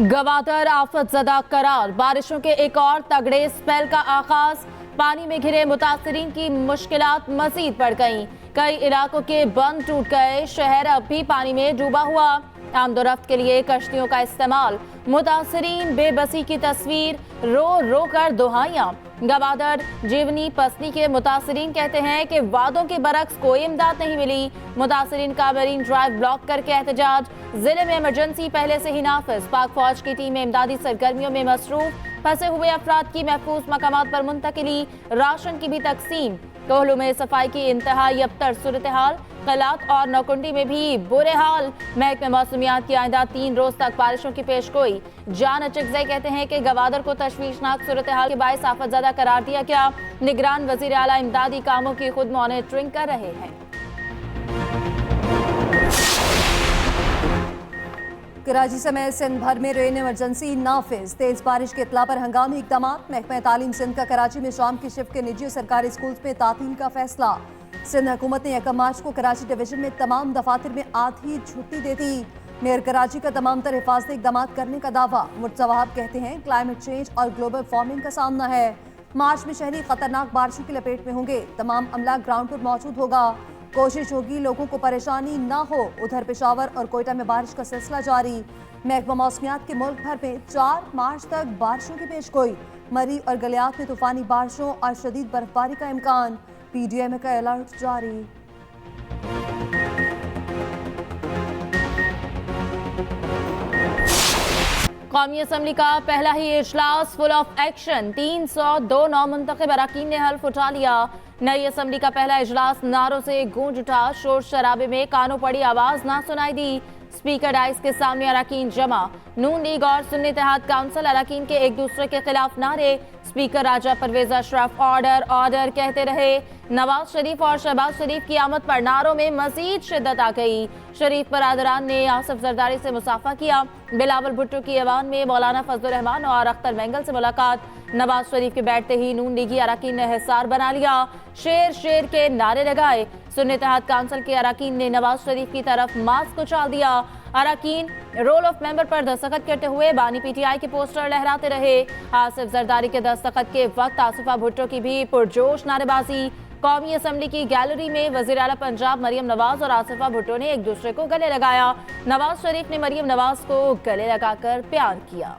गवादर आफत ज़दा करार, बारिशों के एक और तगड़े स्पेल का आगाज। पानी में घिरे मुतासरीन की मुश्किलात मजीद बढ़ गईं। कई इलाकों के बंद टूट गए, शहर अब भी पानी में डूबा हुआ। आमदोरफ्त के लिए कश्तियों का इस्तेमाल, मुतासरीन बेबसी की तस्वीर, रो रो कर दुहाइयां। गवादर जीवनी पसनी के मुतासरीन कहते हैं कि वादों के बरक्स कोई इमदाद नहीं मिली। मुतासरीन का मरीन ड्राइव ब्लॉक करके एहतजाज। जिले में इमरजेंसी पहले से ही नाफिज, पाक फौज की टीमें इमदादी सरगर्मियों में मसरूफ। फंसे हुए अफराद की महफूज मकामात पर मुंतकिली, राशन की भी तकसीम। कोहलू में सफाई की इंतहाई अबतर सूरत हाल, कलात और नौकुंडी में भी बुरे हाल। महकमे मौसमियात की आइंदा 3 रोज तक बारिशों की पेशगोई। जान अचकज़ई कहते हैं कि गवादर को तशवीशनाक सूरत हाल के बायस आफतज़दा करार दिया गया। निगरान वज़ीर आला इमदादी कामों की खुद मॉनिटरिंग कर रहे हैं। कराची समेत सिंध भर में रेन इमरजेंसी नाफिज। तेज बारिश के इतला पर हंगामी इकदाम। महकमा तालीम सिंध का कराची में शाम की शिफ्ट के निजी सरकारी स्कूल में तातील का फैसला। सिंध हुकूमत ने 1 मार्च को कराची डिवीजन में तमाम दफातर में आधी छुट्टी दे दी। मेयर कराची का तमाम तर हिफाजती इकदाम करने का दावा। मुर्तज़ा वहाब कहते हैं क्लाइमेट चेंज और ग्लोबल वार्मिंग का सामना है। मार्च में शहरी खतरनाक बारिशों की लपेट में होंगे। तमाम अमला ग्राउंड पर मौजूद होगा। कोशिश होगी लोगों को परेशानी ना हो। उधर पेशावर और कोयटा में बारिश का सिलसिला जारी। महकमा मौसमियात के मुल्क भर में 4 मार्च तक बारिशों की पेशगोई। मरी और गलियात में तूफानी बारिशों और शदीद बर्फबारी का इम्कान। PDM का अलर्ट जारी। कौमी असम्बली का पहला ही इजलास फुल ऑफ एक्शन। 302 नौमुंतखब अरकान ने हल्फ उठा लिया। नई असम्बली का पहला इजलास नारों से गूंज उठा। शोर शराबे में कानों पड़ी आवाज ना सुनाई दी। स्पीकर डाइस के सामने अरकान जमा। नून लीग और सुन्नी इत्तेहाद काउंसिल अरकान के एक दूसरे के खिलाफ नारे। स्पीकर राजा परवेज अशरफ ऑर्डर ऑर्डर कहते रहे। नवाज शरीफ और शहबाज शरीफ की आमद पर नारों में मजीद शिद्दत आ गई। शरीफ बरादरान ने आसिफ जरदारी से मुसाफा किया। बिलावल भुट्टो की ऐवान में मौलाना फजलुर रहमान और अख्तर मेंगल से मुलाकात। नवाज शरीफ के बैठते ही नून लीगी अरकान ने हिसार बना लिया। शेर शेर के नारे लगाए। सुन्नी इत्तेहाद काउंसिल के अरकान ने नवाज शरीफ की तरफ मास्क उछाल दिया। अरकान रोल ऑफ मेंबर पर दस्तखत करते हुए बानी PTI के पोस्टर लहराते रहे। आसिफ जरदारी के दस्तखत के वक्त आसिफा भुट्टो की भी पुरजोश नारेबाजी। कौमी असम्बली की गैलरी में वज़ीर आला पंजाब मरियम नवाज और आसिफा भुट्टो ने एक दूसरे को गले लगाया। नवाज शरीफ ने मरियम नवाज को गले लगाकर प्यार किया।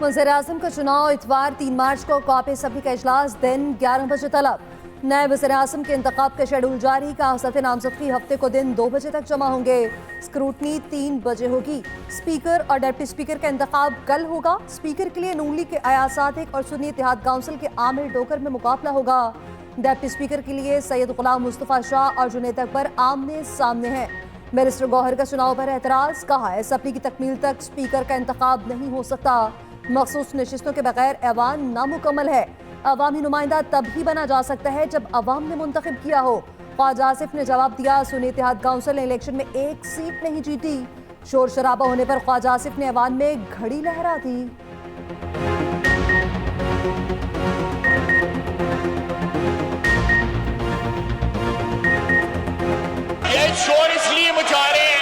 वज़ीर-ए-आज़म का चुनाव इतवार 3 मार्च को कौमी असम्बली का इजलास दिन 11 बजे तलब। नए वज़ीर-ए-आज़म के इंतखाब का शेड्यूल जारी। कागज़ात नामज़दगी हफ्ते को दिन 2 बजे तक जमा होंगे। स्क्रूटनी 3 बजे होगी। स्पीकर और डिप्टी स्पीकर का इंतखाब कल होगा। स्पीकर के लिए नून लीग के अयासातिक और सुन्नी इत्तेहाद काउंसिल के आमिर डोकर में मुकाबला होगा। डिप्टी स्पीकर के लिए सैयद गुलाम मुस्तफ़ा शाह और जुनैद अकबर आमने सामने हैं। बैरिस्टर गौहर का चुनाव पर एतराज़। कहा असम्बली की तकमील तक स्पीकर का इंतखाब नहीं हो सकता। मखसूस नशिस्तों के बगैर ऐवान नामुकम्मल है। अवामी नुमाइंदा तब ही बना जा सकता है जब अवाम ने मुंतखब किया हो। ख्वाजा आसिफ ने जवाब दिया सुन्नी इत्तेहाद काउंसिल ने इलेक्शन में 1 सीट नहीं जीती। शोर शराबा होने पर ख्वाजा आसिफ ने ऐवान में घड़ी लहरा दी। ये शोर इसलिए मचा रहे हैं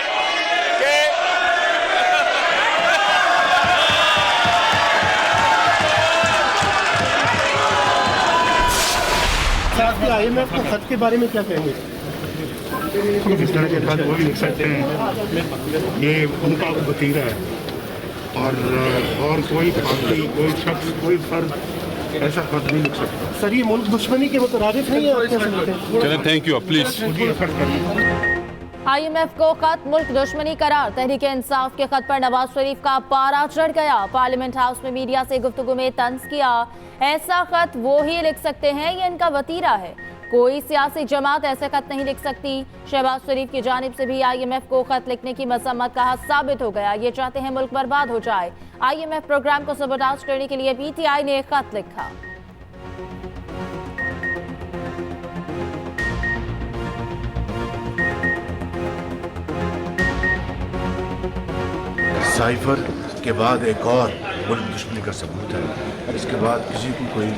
कि IMF को खत के बारे में क्या कहेंगे? इस तरह के खत वो भी लिख सकते हैं, ये उनका वतीरा है और कोई पार्टी, कोई शख्स, कोई फर्द ऐसा खत नहीं लिख सकता। सर ये मुल्क दुश्मनी के मुतरादिफ नहीं है? चलें, थैंक यू, प्लीज IMF को खत मुल्क दुश्मनी करार। तहरीक इंसाफ के खत पर नवाज शरीफ का पारा चढ़ गया। पार्लियामेंट हाउस में मीडिया से गुफ्तगू में तंज किया। ऐसा खत वो ही लिख सकते हैं, ये इनका वतीरा है। कोई सियासी जमात ऐसे खत नहीं लिख सकती। शहबाज शरीफ की जानिब से भी IMF को खत लिखने की मजम्मत का हक साबित हो गया। ये चाहते हैं मुल्क बर्बाद हो जाए। IMF प्रोग्राम को सबोटाज करने के लिए PTI ने खत लिखा। साइफर के बाद एक और मुल्क दुश्मनी का सबूत है। इसके बाद किसी को कोई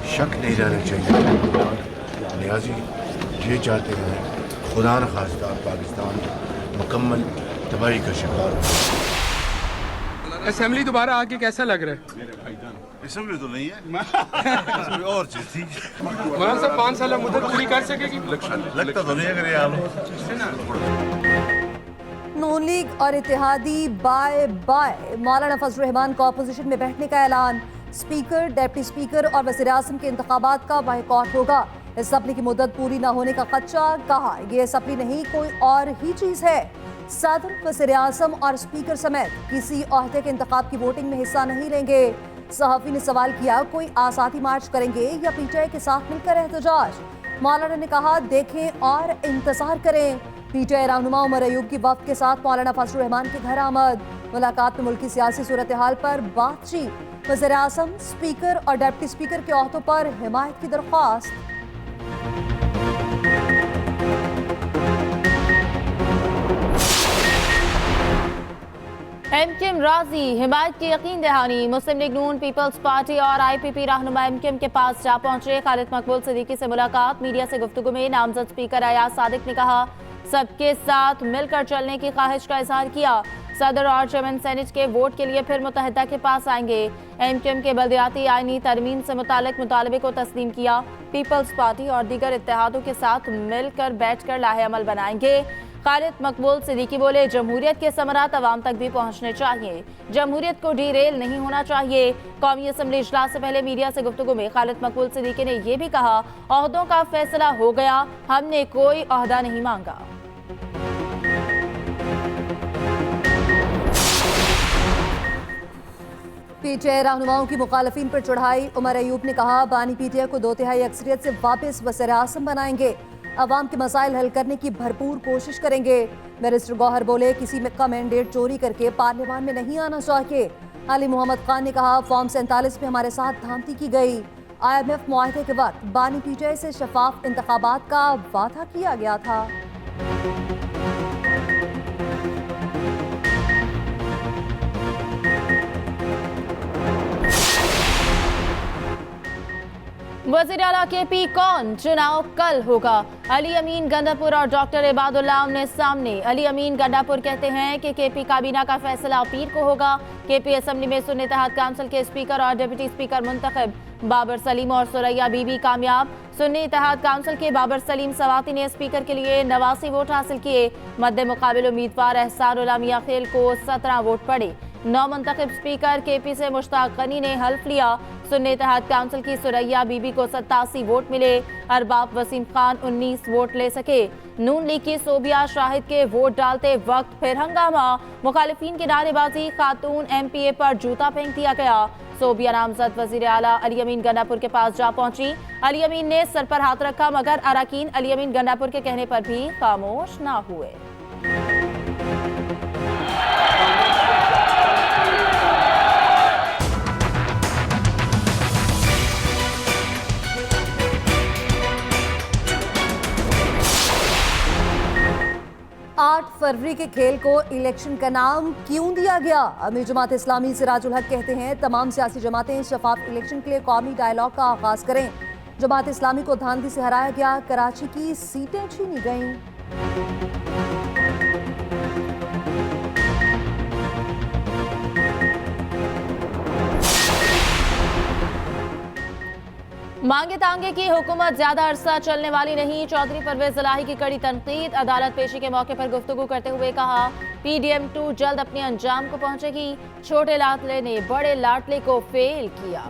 शक नहीं रहना चाहिए। लिहाजी ये चाहते हैं खुदा न खास्ता पाकिस्तान मुकम्मल तबाही का शिकार हो। असेंबली दोबारा आके कैसा लग रहा है? इसमें तो नहीं है इसमें और चीज थी। मौलाना साहब 5 साल मुद्दत पूरी कर सकेगी? लगता तो नहीं अगर ये हाल हो। नून लीग और इत्तेहादी बाय बाय। मौलाना फजल रहमान का अपोजिशन में बैठने का ऐलान। स्पीकर, डिप्टी स्पीकर और वज़ीर आज़म के इंतखाबात का बायकॉट होगा। असम्बली की मुद्दत पूरी न होने का खदशा। कहा ये असम्बली नहीं कोई और ही चीज है। सदर, वज़ीर आज़म और स्पीकर समेत किसी ओहदे के इंतखाब की वोटिंग में हिस्सा नहीं लेंगे। सहाफ़ी ने सवाल किया कोई आज़ादी मार्च करेंगे या पीटीआई के साथ मिलकर एहतजाज। मौलाना ने कहा देखें और इंतजार करें। पीटीआई रहनुमा उमर अयूब की वफ़द के साथ मौलाना फजल रहमान के घर आमद। मुलाकात में मुल्की सियासी सूरत हाल पर बातचीत। वज़ीर आज़म, स्पीकर और डिप्टी स्पीकर के ओहदों पर हिमायत की दरख्वास्त। एमकेएम राजी, हिमायत की यकीन दहानी। मुस्लिम लीग नून, पीपल्स पार्टी और आईपीपी रहनुमा एमकेएम के पास जा पहुंचे। खालिद मकबूल सिद्दीकी से मुलाकात। मीडिया से गुफ्तगू में नामजद स्पीकर अयाज सादिक ने कहा सबके साथ मिलकर चलने की ख्वाहिश का इजहार किया। सदर और चेयरमैन सेनेट के वोट के लिए फिर मुत्तहिदा के पास आएंगे। एमकेएम के बल्दियाती आईनी तरमीम से मुतालिक मुतालबे को तस्लीम किया। पीपल्स पार्टी और दीगर इत्तेहादों के साथ मिलकर बैठकर लाहे अमल बनाएंगे। खालिद मकबूल सिद्दीकी बोले जमहूरियत के समरात अवाम तक भी पहुंचने चाहिए। जमहूरियत को डीरेल नहीं होना चाहिए। कौमी असम्बली इजलास से पहले मीडिया से गुफ्तगू में खालिद मकबूल सिद्दीकी ने यह भी कहा ओहदों का फैसला हो गया, हमने कोई ओहदा नहीं मांगा। पीटीआई रहनुमाओं की मुखालफिन पर चढ़ाई। उमर अयूब ने कहा बानी पीटीआई को 2/3 अक्सरियत से वापस वज़ीर आज़म बनाएंगे। अवाम के मसाइल हल करने की भरपूर कोशिश करेंगे। बैरिस्टर गौहर बोले किसी का मैंडेट चोरी करके पार्लियामान में नहीं आना चाहिए। अली मोहम्मद खान ने कहा फॉर्म 47 में हमारे साथ धांधली की गई। IMF मुआहदे के वक्त बानी पीटीआई से शफाफ इंतखाबात का वादा किया गया था। वज़ीर आला केपी कौन, चुनाव कल होगा। अली अमीन गंडापुर और डॉक्टर इबादुल्लाह आमने सामने। अली अमीन गंडापुर कहते हैं कि केपी काबीना का फैसला पीर को होगा। केपी असेंबली में सुन्नी इत्तेहाद काउंसिल के स्पीकर और डिप्टी स्पीकर मुंतखब। बाबर सलीम और सुरैया बीबी कामयाब। सुन्नी इत्तेहाद काउंसिल के बाबर सलीम सवाती ने स्पीकर के लिए 89 वोट हासिल किए। मद्दे मुकाबिल उम्मीदवार एहसानुल्लाह मियां खेल को 17 वोट पड़े। नौ मुंतखब स्पीकर केपी से मुश्ताक गनी ने हल्फ लिया। सुन्नी इत्तेहाद काउंसिल की सुरैया बीबी को 87 वोट मिले। अरबाब वसीम खान 19 वोट ले सके। नून लीग की सोबिया शाहिद के वोट डालते वक्त फिर हंगामा। मुखालिफिन की नारेबाजी, खातून MPA पर जूता फेंक दिया गया। सोबिया नामजद वजीर आला अली अमीन गंडापुर के पास जा पहुंची। अली अमीन ने सर पर हाथ रखा मगर अरकान अली अमीन गंडापुर के कहने पर भी खामोश ना हुए। 8 फरवरी के खेल को इलेक्शन का नाम क्यों दिया गया? अमीर जमात इस्लामी सिराजुल हक कहते हैं तमाम सियासी जमातें शफाफ इलेक्शन के लिए कौमी डायलॉग का आगाज करें। जमात इस्लामी को धांधली से हराया गया, कराची की सीटें छीनी गईं। मांगे तांगे की हुकूमत ज्यादा अरसा चलने वाली नहीं। चौधरी परवेज इलाही की कड़ी तनकीद। अदालत पेशी के मौके पर गुफ्तगू करते हुए कहा PDM2 जल्द अपने अंजाम को पहुंचेगी। छोटे लाडले ने बड़े लाडले को फेल किया।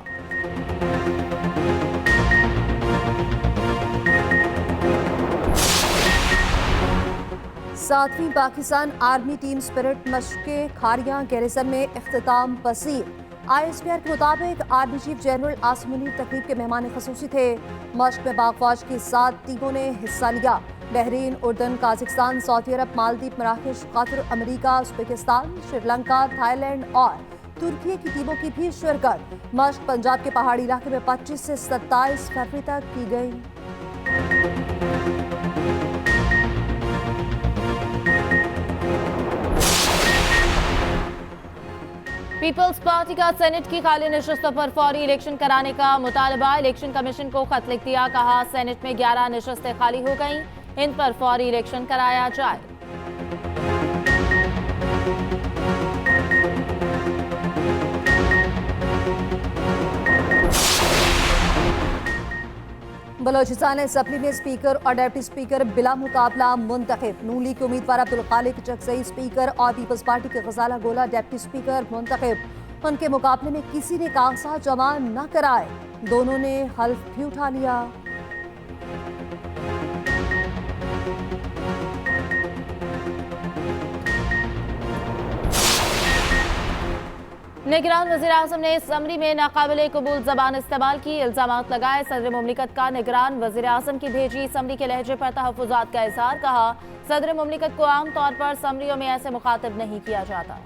सातवीं Pakistan army team spirit मशक़े Khariyan garrison में इख्तिताम पसीर। ISPR के मुताबिक army chief general Asim Munir तकरीब के मेहमान खसूसी थे। मशक़ में पाक फौज की 7 टीमों ने हिस्सा लिया। बहरीन, उर्दन, काज़िस्तान, सऊदी अरब, मालदीव, मराकश, Qatar, America, Uzbekistan, Sri Lanka, Thailand और तुर्की की टीमों की भी शिरकत। मशक़ पंजाब के पहाड़ी इलाके में 25 से 27 फरवरी तक की गई। पीपल्स पार्टी का सेनेट की खाली नशस्तों पर फौरी इलेक्शन कराने का मुतालबा। इलेक्शन कमीशन को खत लिख दिया। कहा सेनेट में 11 नशस्तें खाली हो गईं। इन पर फौरी इलेक्शन कराया जाए। बलोचिस्तान असेंबली में स्पीकर और डिप्टी स्पीकर बिला मुकाबला मुंतखब। नून लीग के उम्मीदवार अब्दुल खालिक चकजई स्पीकर और पीपल्स पार्टी के गजाला गोला डिप्टी स्पीकर मुंतखब। उनके मुकाबले में किसी ने कागजात जमा न कराए, दोनों ने हल्फ भी उठा लिया। निगरान वज़ीर-ए-आज़म ने असम्बली में नाकाबिले कबूल जबान इस्तेमाल की, इल्जामात लगाए। सदर मुमलिकत का निगरान वज़ीर-ए-आज़म की भेजी असम्बली के लहजे पर तहफ़्फ़ुज़ात का इज़हार। कहा, सदर मुमलिकत को आम तौर पर असम्बलियों में ऐसे मुखातिब नहीं किया जाता।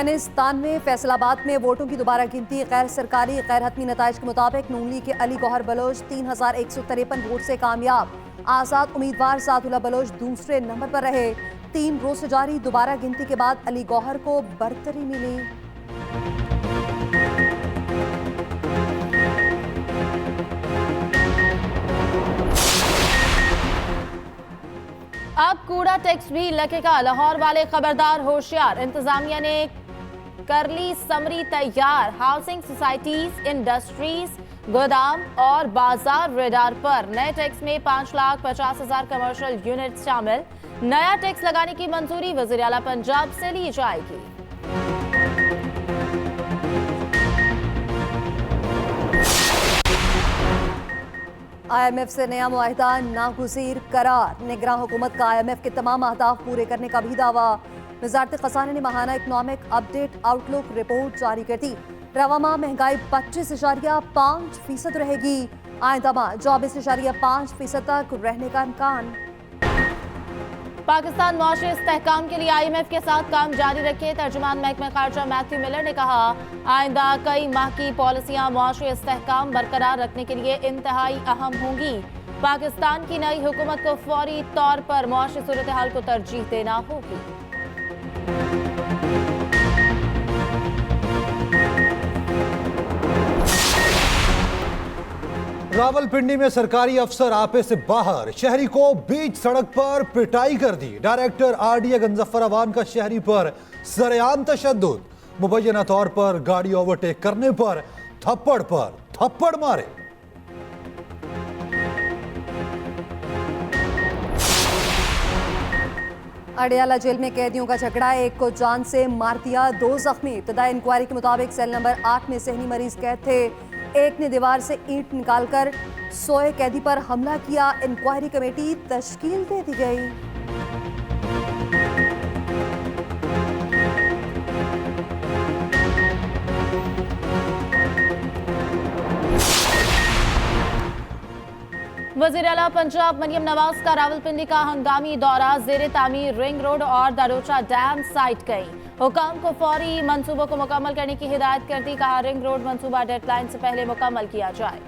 NS-93 फैसलाबाद में वोटों की दोबारा गिनती गैर सरकारी गैर हतमी नताइज के मुताबिक नून लीग के अली गौहर बलोच 3153 वोट से कामयाब। आज़ाद उम्मीदवार सादुल्ला बलोच दूसरे नंबर पर रहे। 3 रोज से जारी दोबारा गिनती के बाद अली गौहर को बरतरी मिली। अब कूड़ा टैक्स भी लगेगा, लाहौर वाले खबरदार होशियार। इंतजामिया ने कर ली समरी तैयार। हाउसिंग सोसाइटीज, इंडस्ट्रीज, गोदाम और बाजार रेडार पर। नए टैक्स में 5,50,000 कमर्शियल यूनिट शामिल। नया टैक्स लगाने की मंजूरी वज़ीर आला पंजाब से ली जाएगी। IMF से नया मुआहिदा नागुज़ीर करार। निगरान हुकूमत का IMF के तमाम अहदाफ पूरे करने का भी दावा। वज़ारत ख़ज़ाना ने माहाना इकनॉमिक अपडेट आउटलुक रिपोर्ट जारी कर दी। रवा माह महंगाई 25.5% रहेगी। आइंदा माह 24.5% तक रहने का इम्कान। पाकिस्तान मुआशी इस्तेहकाम के लिए IMF के साथ काम जारी रखे। तर्जुमान महकमा खारजा मैथ्यू मिलर ने कहा, आइंदा कई माह की पॉलिसियां मुआशी इस्तेहकाम बरकरार रखने के लिए इंतहाई अहम होंगी। पाकिस्तान की नई हुकूमत को फौरी तौर पर मुआशी सूरत हाल को तरजीह देना होगी। रावलपिंडी में सरकारी अफसर आपे से बाहर, शहरी को बीच सड़क पर पिटाई कर दी। डायरेक्टर RDA गंजफ्फर अवान का शहरी पर सरेआम तशद्दुद। मुबैना तौर पर गाड़ी ओवरटेक करने पर थप्पड़ मारे। अडियाला जेल में कैदियों का झगड़ा, एक को जान से मार दिया, 2 जख्मी। इब्तदाई इंक्वायरी के मुताबिक सेल नंबर 8 में सहनी मरीज कैद थे। एक ने दीवार से ईंट निकालकर सोए कैदी पर हमला किया। इंक्वायरी कमेटी तश्कील दे दी गई। वज़ीर आला पंजाब मरियम नवाज का रावलपिंडी का हंगामी दौरा। ज़ेरे तामीर रिंग रोड और दारोचा डैम साइट गई। हुकाम को फौरी मंसूबों को मुकम्मल करने की हिदायत कर दी। कहा, रिंग रोड मंसूबा डेडलाइन से पहले मुकम्मल किया जाए।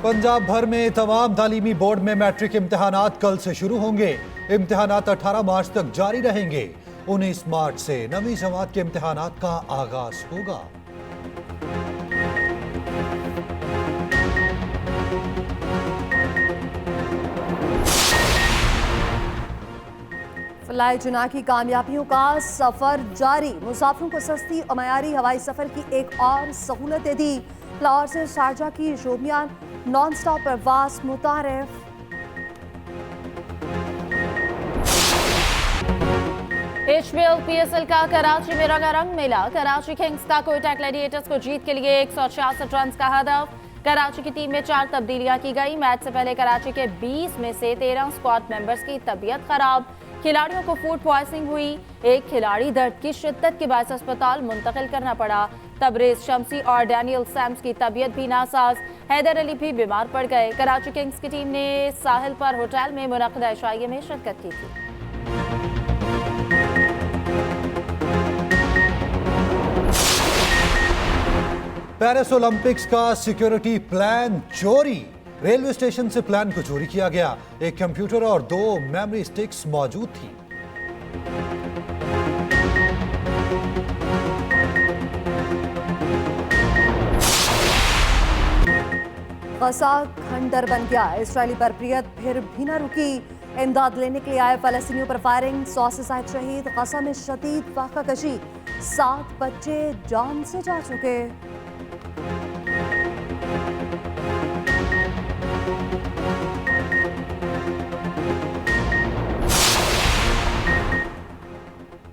पंजाब भर में तमाम तालीमी बोर्ड में मैट्रिक इम्तिहानात कल से शुरू होंगे। इम्तिहानात 18 मार्च तक जारी रहेंगे। 19 मार्च से नवीं जमात के इम्तिहानात का आगाज होगा। फ्लाई जुना की कामयाबियों का सफर जारी। मुसाफिरों को सस्ती और मयारी हवाई सफर की एक और सहूलत दे दी। लाहौर से शारजा की शोमियान नॉन स्टॉप परवाज मुतारिफ। HBL PSL का कराची में रंगारंग मेला। कराची किंग्स का कोयटा ग्लैडिएटर्स को जीत के लिए 166 रन का हदफ। कराची की टीम में 4 तब्दीलियां की गई। मैच से पहले कराची के 20 में से 13 स्क्वाड मेंबर्स की तबीयत खराब। खिलाड़ियों को फूड पॉइजनिंग हुई। एक खिलाड़ी दर्द की शिद्दत के बायस अस्पताल मुंतकिल करना पड़ा। तबरेज शम्सी और डैनियल सैम्स की तबीयत भी नासाज। हैदर अली भी बीमार पड़ गए। कराची किंग्स की टीम ने साहिल पर होटल में मुनक़दा इशाइये में शिरकत की थी। पेरिस ओलंपिक्स का सिक्योरिटी प्लान चोरी। रेलवे स्टेशन से प्लान को चोरी किया गया। एक कंप्यूटर और 2 मेमोरी स्टिक्स मौजूद थी। गजा खंडर बन गया। इजरायली बरबरीत फिर भी न रुकी। इमदाद लेने के लिए आए फलस्तीनियों पर फायरिंग, 100 से ज्यादा शहीद। गजा में शदीद फाका कशी, 7 बच्चे जान से जा चुके।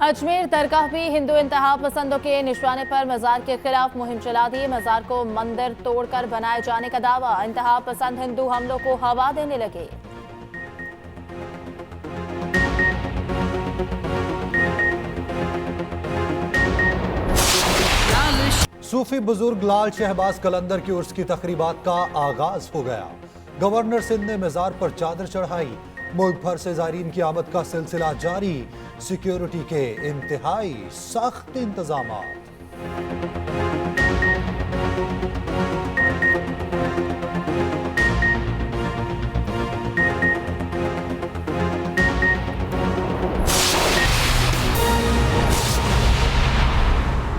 अजमेर दरगाह भी हिंदू इंतहा पसंदों के निशाने पर मजार के खिलाफ मुहिम चला दी। मजार को मंदिर तोड़कर बनाए जाने का दावा। इंतहा पसंद हिंदू हमलों को हवा देने लगे। सूफी बुजुर्ग लाल शहबाज कलंदर की उर्स की तकरीबात का आगाज हो गया। गवर्नर सिंध ने मजार पर चादर चढ़ाई। मुल्क भर से ज़ायरीन की आमद का सिलसिला जारी। सिक्योरिटी के इंतहाई सख्त इंतजाम।